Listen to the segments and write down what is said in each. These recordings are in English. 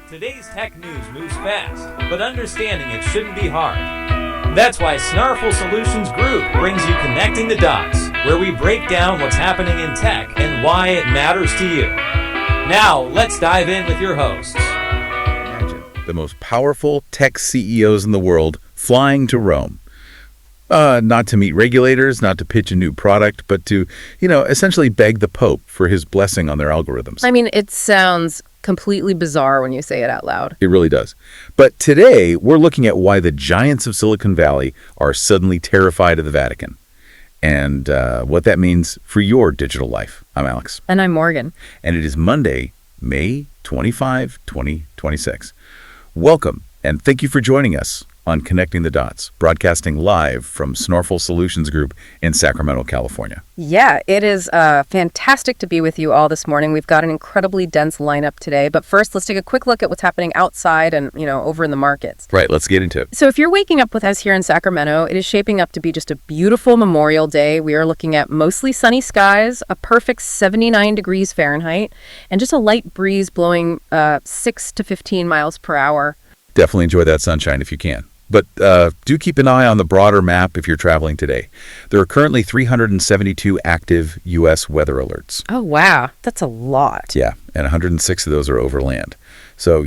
Today's tech news moves fast, but understanding it shouldn't be hard. That's why Snarful Solutions Group brings you Connecting the Dots, where we break down what's happening in tech and why it matters to you. Now, let's dive in with your hosts. Imagine the most powerful tech CEOs in the world flying to Rome. Not to meet regulators, not to pitch a new product, but to, essentially beg the Pope for his blessing on their algorithms. I mean, it sounds completely bizarre when you say it out loud. It really does. But today, we're looking at why the giants of Silicon Valley are suddenly terrified of the Vatican and what that means for your digital life. I'm Alex. And I'm Morgan. And it is Monday, May 25, 2026. Welcome, and thank you for joining us on Connecting the Dots, broadcasting live from Snarful Solutions Group in Sacramento, California. Yeah, it is fantastic to be with you all this morning. We've got an incredibly dense lineup today, but first let's take a quick look at what's happening outside and, over in the markets. Right, let's get into it. So if you're waking up with us here in Sacramento, it is shaping up to be just a beautiful Memorial Day. We are looking at mostly sunny skies, a perfect 79 degrees Fahrenheit, and just a light breeze blowing 6 to 15 miles per hour. Definitely enjoy that sunshine if you can. But do keep an eye on the broader map if you're traveling today. There are currently 372 active U.S. weather alerts. Oh, wow. That's a lot. Yeah, and 106 of those are over land. So,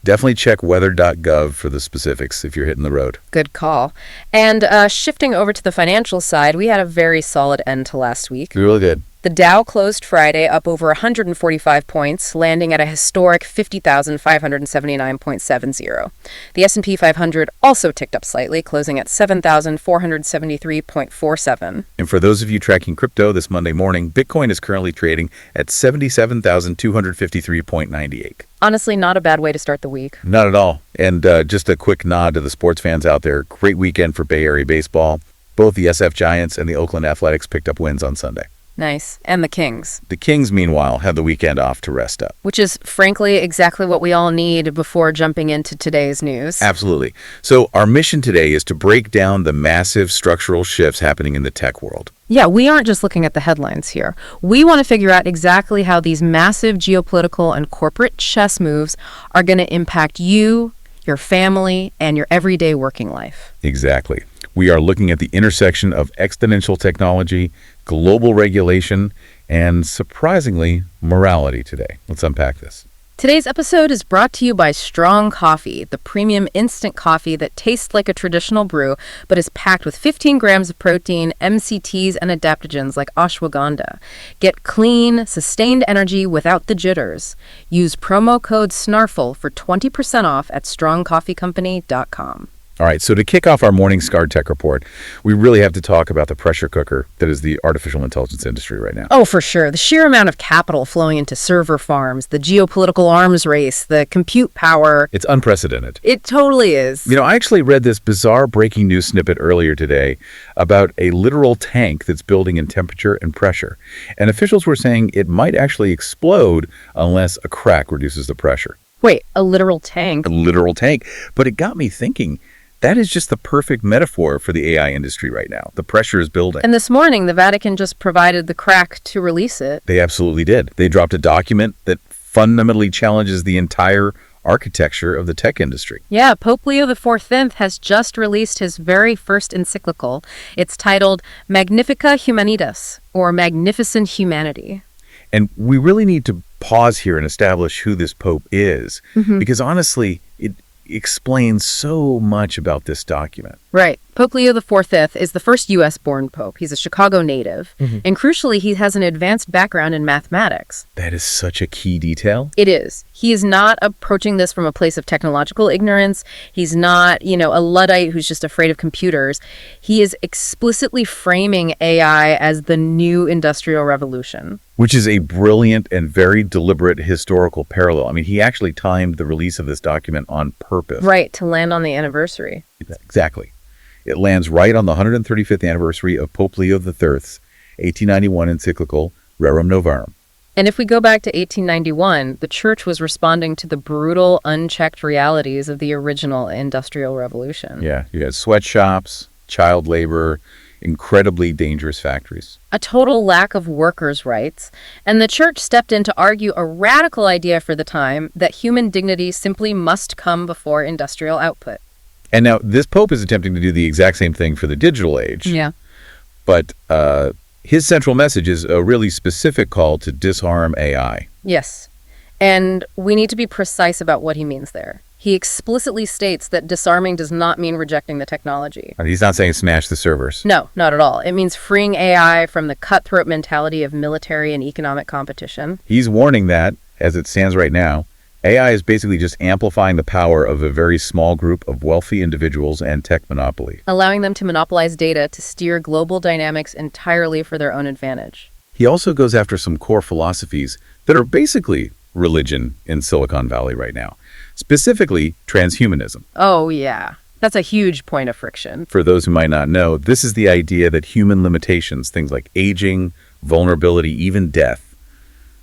definitely check weather.gov for the specifics if you're hitting the road. Good call. And shifting over to the financial side, we had a very solid end to last week. Really good. The Dow closed Friday up over 145 points, landing at a historic 50,579.70. The S&P 500 also ticked up slightly, closing at 7,473.47. And for those of you tracking crypto this Monday morning, Bitcoin is currently trading at 77,253.98. Honestly, not a bad way to start the week. Not at all. And just a quick nod to the sports fans out there. Great weekend for Bay Area baseball. Both the SF Giants and the Oakland Athletics picked up wins on Sunday. Nice. And the Kings. The Kings, meanwhile, had the weekend off to rest up. Which is, frankly, exactly what we all need before jumping into today's news. Absolutely. So our mission today is to break down the massive structural shifts happening in the tech world. Yeah, we aren't just looking at the headlines here. We want to figure out exactly how these massive geopolitical and corporate chess moves are going to impact you, your family, and your everyday working life. Exactly. We are looking at the intersection of exponential technology, global regulation, and, surprisingly, morality today. Let's unpack this. Today's episode is brought to you by Strong Coffee, the premium instant coffee that tastes like a traditional brew, but is packed with 15 grams of protein, MCTs, and adaptogens like ashwagandha. Get clean, sustained energy without the jitters. Use promo code SNARFUL for 20% off at strongcoffeecompany.com. All right, so to kick off our morning SCAR Tech Report, we really have to talk about the pressure cooker that is the artificial intelligence industry right now. Oh, for sure. The sheer amount of capital flowing into server farms, the geopolitical arms race, the compute power. It's unprecedented. It totally is. I actually read this bizarre breaking news snippet earlier today about a literal tank that's building in temperature and pressure. And officials were saying it might actually explode unless a crack reduces the pressure. Wait, a literal tank? A literal tank. But it got me thinking. That is just the perfect metaphor for the AI industry right now. The pressure is building. And this morning, the Vatican just provided the crack to release it. They absolutely did. They dropped a document that fundamentally challenges the entire architecture of the tech industry. Yeah, Pope Leo XIV has just released his very first encyclical. It's titled Magnifica Humanitas, or Magnificent Humanity. And we really need to pause here and establish who this Pope is, because honestly, it explains so much about this document. Right. Pope Leo XIV is the first U.S.-born pope. He's a Chicago native. And crucially, he has an advanced background in mathematics. That is such a key detail. It is. He is not approaching this from a place of technological ignorance. He's not, a Luddite who's just afraid of computers. He is explicitly framing AI as the new industrial revolution. Which is a brilliant and very deliberate historical parallel. I mean, he actually timed the release of this document on purpose. Right, to land on the anniversary. Exactly. It lands right on the 135th anniversary of Pope Leo XIII's 1891 Encyclical Rerum Novarum. And if we go back to 1891, the church was responding to the brutal, unchecked realities of the original Industrial Revolution. Yeah, you had sweatshops, child labor, incredibly dangerous factories. A total lack of workers' rights, and the church stepped in to argue a radical idea for the time that human dignity simply must come before industrial output. And now this pope is attempting to do the exact same thing for the digital age. Yeah. But his central message is a really specific call to disarm AI. Yes. And we need to be precise about what he means there. He explicitly states that disarming does not mean rejecting the technology. He's not saying smash the servers. No, not at all. It means freeing AI from the cutthroat mentality of military and economic competition. He's warning that, as it stands right now, AI is basically just amplifying the power of a very small group of wealthy individuals and tech monopoly, allowing them to monopolize data to steer global dynamics entirely for their own advantage. He also goes after some core philosophies that are basically religion in Silicon Valley right now, specifically transhumanism. Oh, yeah. That's a huge point of friction. For those who might not know, this is the idea that human limitations, things like aging, vulnerability, even death,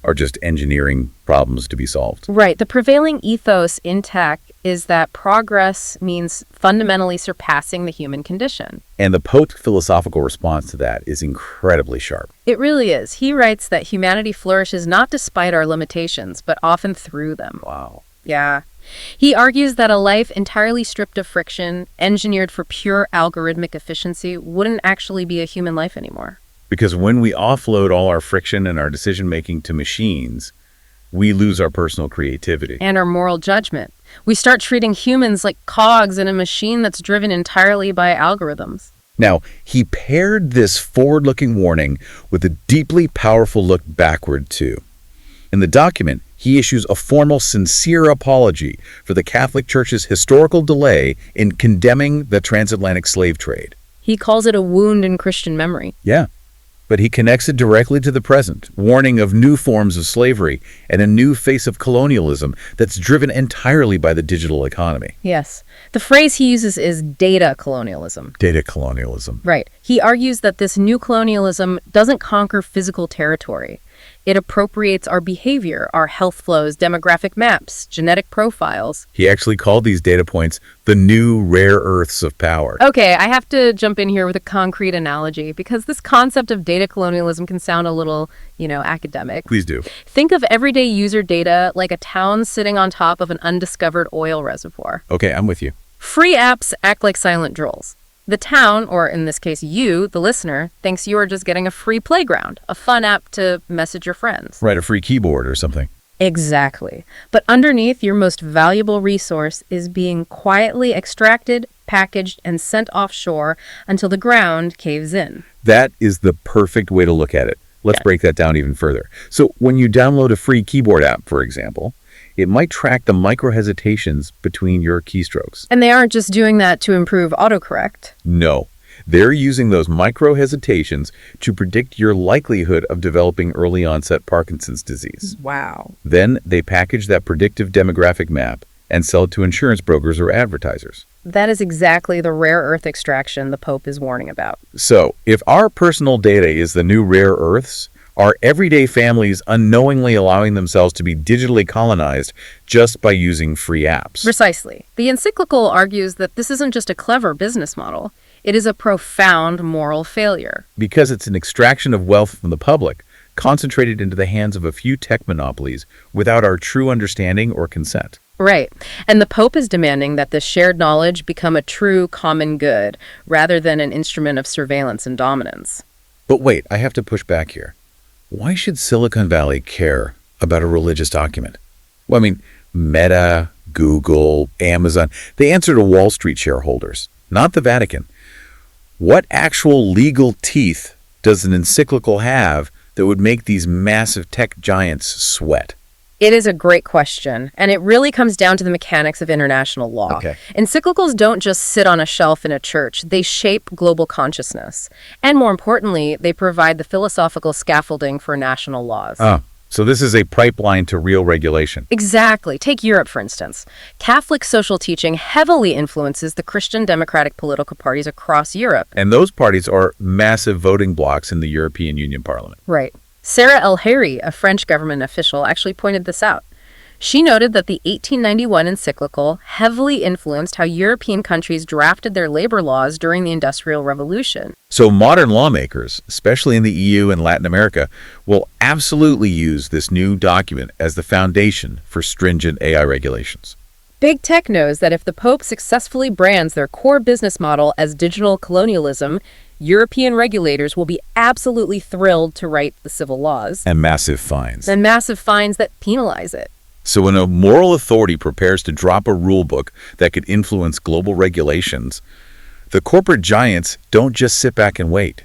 are just engineering problems to be solved. Right. The prevailing ethos in tech is that progress means fundamentally surpassing the human condition. And the Pope's philosophical response to that is incredibly sharp. It really is. He writes that humanity flourishes not despite our limitations, but often through them. Wow. Yeah. He argues that a life entirely stripped of friction, engineered for pure algorithmic efficiency, wouldn't actually be a human life anymore. Because when we offload all our friction and our decision-making to machines, we lose our personal creativity. And our moral judgment. We start treating humans like cogs in a machine that's driven entirely by algorithms. Now, he paired this forward-looking warning with a deeply powerful look backward, too. In the document, he issues a formal, sincere apology for the Catholic Church's historical delay in condemning the transatlantic slave trade. He calls it a wound in Christian memory. Yeah. But he connects it directly to the present, warning of new forms of slavery and a new face of colonialism that's driven entirely by the digital economy. Yes. The phrase he uses is data colonialism. Data colonialism. Right. He argues that this new colonialism doesn't conquer physical territory. It appropriates our behavior, our health flows, demographic maps, genetic profiles. He actually called these data points the new rare earths of power. Okay, I have to jump in here with a concrete analogy because this concept of data colonialism can sound a little, academic. Please do. Think of everyday user data like a town sitting on top of an undiscovered oil reservoir. Okay, I'm with you. Free apps act like silent trolls. The town, or in this case you, the listener, thinks you are just getting a free playground, a fun app to message your friends. Right, a free keyboard or something. Exactly. But underneath, your most valuable resource is being quietly extracted, packaged, and sent offshore until the ground caves in. That is the perfect way to look at it. Let's break that down even further. So when you download a free keyboard app, for example, it might track the micro-hesitations between your keystrokes. And they aren't just doing that to improve autocorrect. No. They're using those micro-hesitations to predict your likelihood of developing early-onset Parkinson's disease. Wow. Then they package that predictive demographic map and sell it to insurance brokers or advertisers. That is exactly the rare earth extraction the Pope is warning about. So, if our personal data is the new rare earths, are everyday families unknowingly allowing themselves to be digitally colonized just by using free apps? Precisely. The Encyclical argues that this isn't just a clever business model. It is a profound moral failure. Because it's an extraction of wealth from the public, concentrated into the hands of a few tech monopolies without our true understanding or consent. Right. And the Pope is demanding that this shared knowledge become a true common good, rather than an instrument of surveillance and dominance. But wait, I have to push back here. Why should Silicon Valley care about a religious document? Well, I mean, Meta, Google, Amazon, they answer to Wall Street shareholders, not the Vatican. What actual legal teeth does an encyclical have that would make these massive tech giants sweat? It is a great question, and it really comes down to the mechanics of international law. Okay. Encyclicals don't just sit on a shelf in a church. They shape global consciousness. And more importantly, they provide the philosophical scaffolding for national laws. Oh, so this is a pipeline to real regulation. Exactly. Take Europe, for instance. Catholic social teaching heavily influences the Christian democratic political parties across Europe. And those parties are massive voting blocs in the European Union Parliament. Right. Sarah El Harry, a French government official, actually pointed this out. She noted that the 1891 Encyclical heavily influenced how European countries drafted their labor laws during the Industrial Revolution. So modern lawmakers, especially in the EU and Latin America, will absolutely use this new document as the foundation for stringent AI regulations. Big Tech knows that if the Pope successfully brands their core business model as digital colonialism, European regulators will be absolutely thrilled to write the civil laws. And massive fines. And massive fines that penalize it. So when a moral authority prepares to drop a rule book that could influence global regulations, the corporate giants don't just sit back and wait.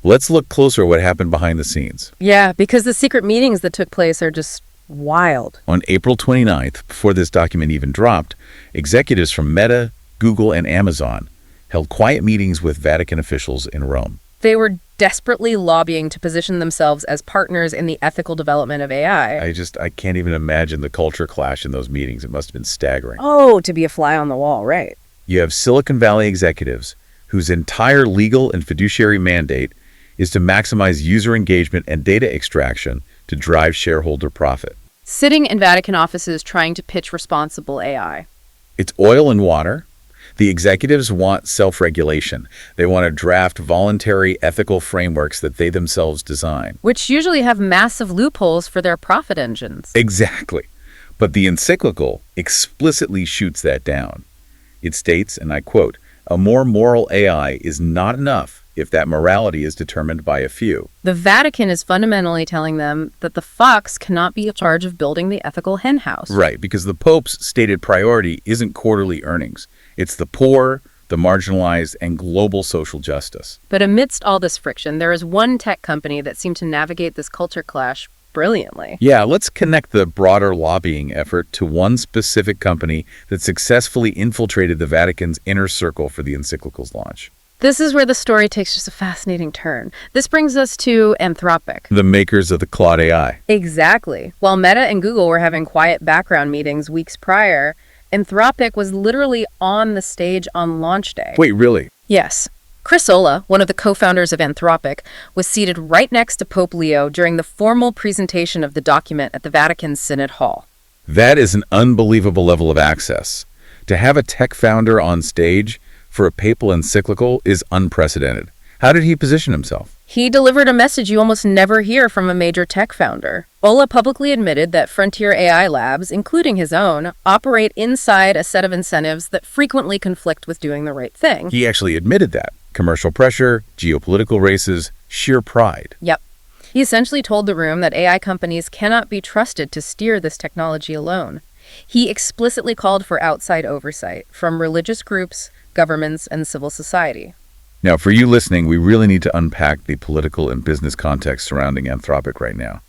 Let's look closer at what happened behind the scenes. Yeah, because the secret meetings that took place are just wild. On April 29th, before this document even dropped, executives from Meta, Google, and Amazon held quiet meetings with Vatican officials in Rome. They were desperately lobbying to position themselves as partners in the ethical development of AI. I can't even imagine the culture clash in those meetings. It must have been staggering. Oh, to be a fly on the wall, right. You have Silicon Valley executives whose entire legal and fiduciary mandate is to maximize user engagement and data extraction to drive shareholder profit. Sitting in Vatican offices trying to pitch responsible AI. It's oil and water. The executives want self-regulation. They want to draft voluntary ethical frameworks that they themselves design. Which usually have massive loopholes for their profit engines. Exactly. But the encyclical explicitly shoots that down. It states, and I quote, "A more moral AI is not enough if that morality is determined by a few." The Vatican is fundamentally telling them that the fox cannot be in charge of building the ethical henhouse. Right, because the Pope's stated priority isn't quarterly earnings. It's the poor, the marginalized, and global social justice. But amidst all this friction, there is one tech company that seemed to navigate this culture clash brilliantly. Yeah, let's connect the broader lobbying effort to one specific company that successfully infiltrated the Vatican's inner circle for the encyclical's launch. This is where the story takes just a fascinating turn. This brings us to Anthropic. The makers of the Claude AI. Exactly. While Meta and Google were having quiet background meetings weeks prior, Anthropic was literally on the stage on launch day. Wait, really? Yes. Chris Olah, one of the co-founders of Anthropic, was seated right next to Pope Leo during the formal presentation of the document at the Vatican's Synod Hall. That is an unbelievable level of access. To have a tech founder on stage for a papal encyclical is unprecedented. How did he position himself? He delivered a message you almost never hear from a major tech founder. Olah publicly admitted that frontier AI labs, including his own, operate inside a set of incentives that frequently conflict with doing the right thing. He actually admitted that. Commercial pressure, geopolitical races, sheer pride. Yep. He essentially told the room that AI companies cannot be trusted to steer this technology alone. He explicitly called for outside oversight from religious groups, governments, and civil society. Now, for you listening, we really need to unpack the political and business context surrounding Anthropic right now.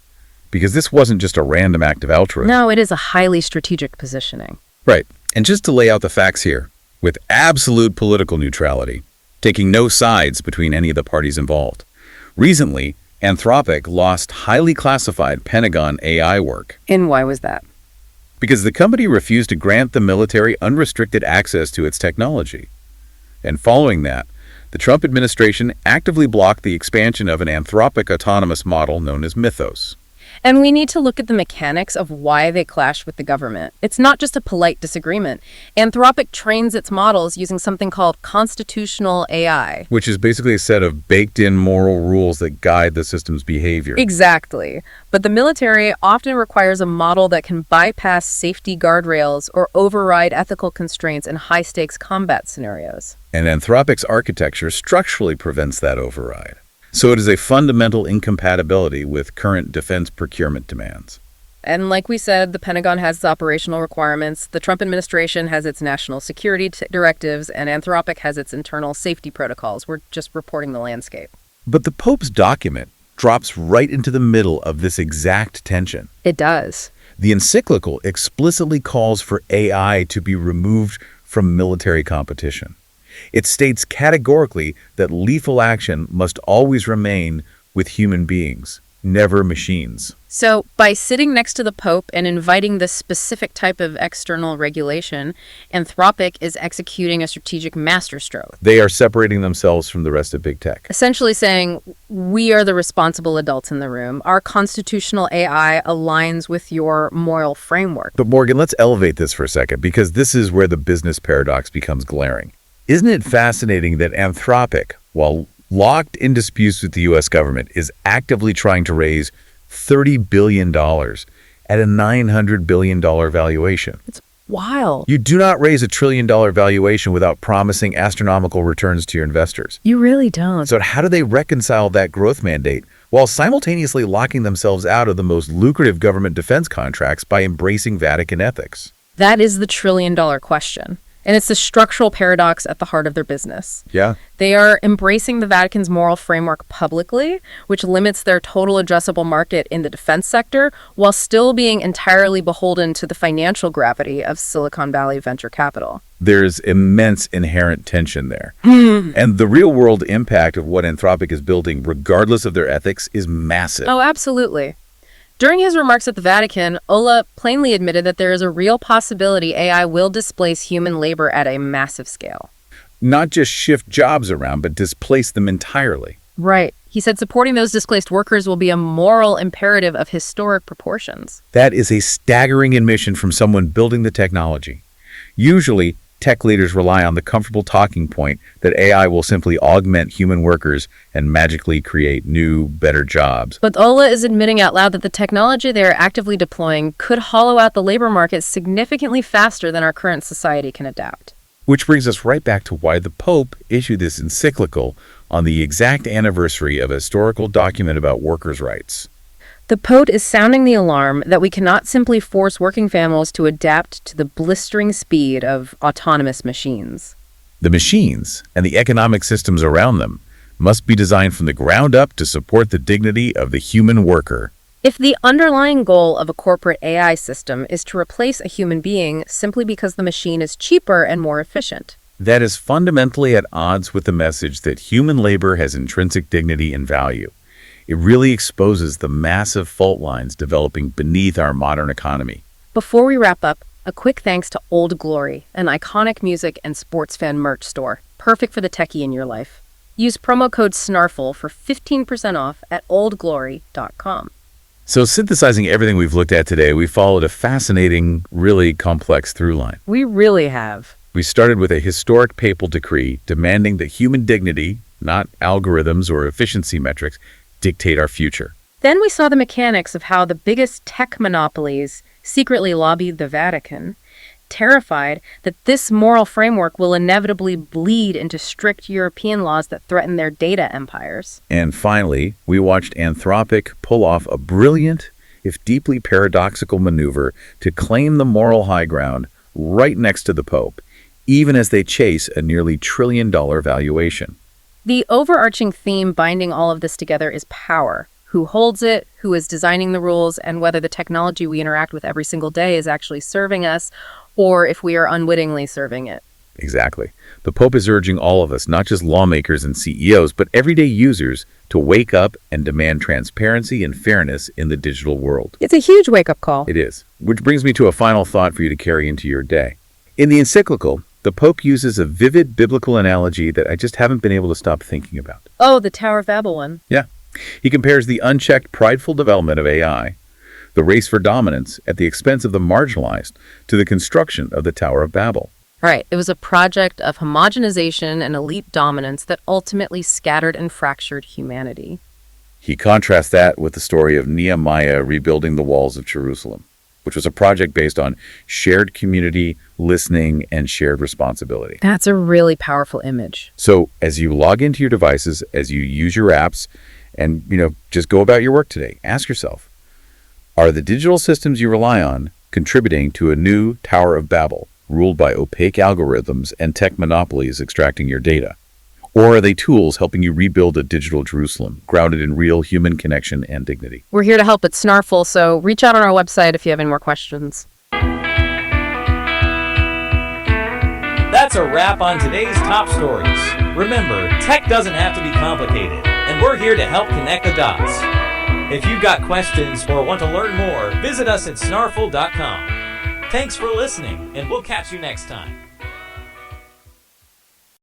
Because this wasn't just a random act of altruism. No, it is a highly strategic positioning. Right. And just to lay out the facts here, with absolute political neutrality, taking no sides between any of the parties involved. Recently, Anthropic lost highly classified Pentagon AI work. And why was that? Because the company refused to grant the military unrestricted access to its technology. And following that, the Trump administration actively blocked the expansion of an Anthropic autonomous model known as Mythos. And we need to look at the mechanics of why they clashed with the government. It's not just a polite disagreement. Anthropic trains its models using something called constitutional AI. Which is basically a set of baked-in moral rules that guide the system's behavior. Exactly. But the military often requires a model that can bypass safety guardrails or override ethical constraints in high-stakes combat scenarios. And Anthropic's architecture structurally prevents that override. So it is a fundamental incompatibility with current defense procurement demands. And like we said, the Pentagon has its operational requirements, the Trump administration has its national security directives, and Anthropic has its internal safety protocols. We're just reporting the landscape. But the Pope's document drops right into the middle of this exact tension. It does. The encyclical explicitly calls for AI to be removed from military competition. It states categorically that lethal action must always remain with human beings, never machines. So by sitting next to the Pope and inviting this specific type of external regulation, Anthropic is executing a strategic masterstroke. They are separating themselves from the rest of big tech. Essentially saying, we are the responsible adults in the room. Our constitutional AI aligns with your moral framework. But Morgan, let's elevate this for a second, because this is where the business paradox becomes glaring. Isn't it fascinating that Anthropic, while locked in disputes with the U.S. government, is actively trying to raise $30 billion at a $900 billion valuation? It's wild. You do not raise a $1 trillion valuation without promising astronomical returns to your investors. You really don't. So how do they reconcile that growth mandate while simultaneously locking themselves out of the most lucrative government defense contracts by embracing Vatican ethics? That is the trillion-dollar question. And it's the structural paradox at the heart of their business. Yeah. They are embracing the Vatican's moral framework publicly, which limits their total addressable market in the defense sector, while still being entirely beholden to the financial gravity of Silicon Valley venture capital. There's immense inherent tension there. And the real-world impact of what Anthropic is building, regardless of their ethics, is massive. Oh, absolutely. During his remarks at the Vatican, Ola plainly admitted that there is a real possibility AI will displace human labor at a massive scale. Not just shift jobs around, but displace them entirely. Right. He said supporting those displaced workers will be a moral imperative of historic proportions. That is a staggering admission from someone building the technology. Usually, tech leaders rely on the comfortable talking point that AI will simply augment human workers and magically create new, better jobs. But Ola is admitting out loud that the technology they are actively deploying could hollow out the labor market significantly faster than our current society can adapt. Which brings us right back to why the Pope issued this encyclical on the exact anniversary of a historical document about workers' rights. The Pope is sounding the alarm that we cannot simply force working families to adapt to the blistering speed of autonomous machines. The machines and the economic systems around them must be designed from the ground up to support the dignity of the human worker. If the underlying goal of a corporate AI system is to replace a human being simply because the machine is cheaper and more efficient, that is fundamentally at odds with the message that human labor has intrinsic dignity and value. It really exposes the massive fault lines developing beneath our modern economy. Before we wrap up, a quick thanks to Old Glory, an iconic music and sports fan merch store, perfect for the techie in your life. Use promo code SNARFL for 15% off at oldglory.com. So synthesizing everything we've looked at today, we followed a fascinating, really complex through line. We really have. We started with a historic papal decree demanding that human dignity, not algorithms or efficiency metrics, dictate our future. Then we saw the mechanics of how the biggest tech monopolies secretly lobbied the Vatican, terrified that this moral framework will inevitably bleed into strict European laws that threaten their data empires. And finally, we watched Anthropic pull off a brilliant, if deeply paradoxical maneuver to claim the moral high ground right next to the Pope, even as they chase a nearly $1 trillion valuation. The overarching theme binding all of this together is power. Who holds it, who is designing the rules, and whether the technology we interact with every single day is actually serving us, or if we are unwittingly serving it. Exactly. The Pope is urging all of us, not just lawmakers and CEOs, but everyday users, to wake up and demand transparency and fairness in the digital world. It's a huge wake-up call. It is. Which brings me to a final thought for you to carry into your day. In the Encyclical, the Pope uses a vivid biblical analogy that I just haven't been able to stop thinking about. Oh, the Tower of Babel one. Yeah. He compares the unchecked, prideful development of AI, the race for dominance at the expense of the marginalized, to the construction of the Tower of Babel. Right. It was a project of homogenization and elite dominance that ultimately scattered and fractured humanity. He contrasts that with the story of Nehemiah rebuilding the walls of Jerusalem, which was a project based on shared community, listening, and shared responsibility. That's a really powerful image. So as you log into your devices, as you use your apps, and, just go about your work today, ask yourself, are the digital systems you rely on contributing to a new Tower of Babel, ruled by opaque algorithms and tech monopolies extracting your data? Or are they tools helping you rebuild a digital Jerusalem, grounded in real human connection and dignity? We're here to help at Snarful, so reach out on our website if you have any more questions. That's a wrap on today's top stories. Remember, tech doesn't have to be complicated, and we're here to help connect the dots. If you've got questions or want to learn more, visit us at snarful.com. Thanks for listening, and we'll catch you next time.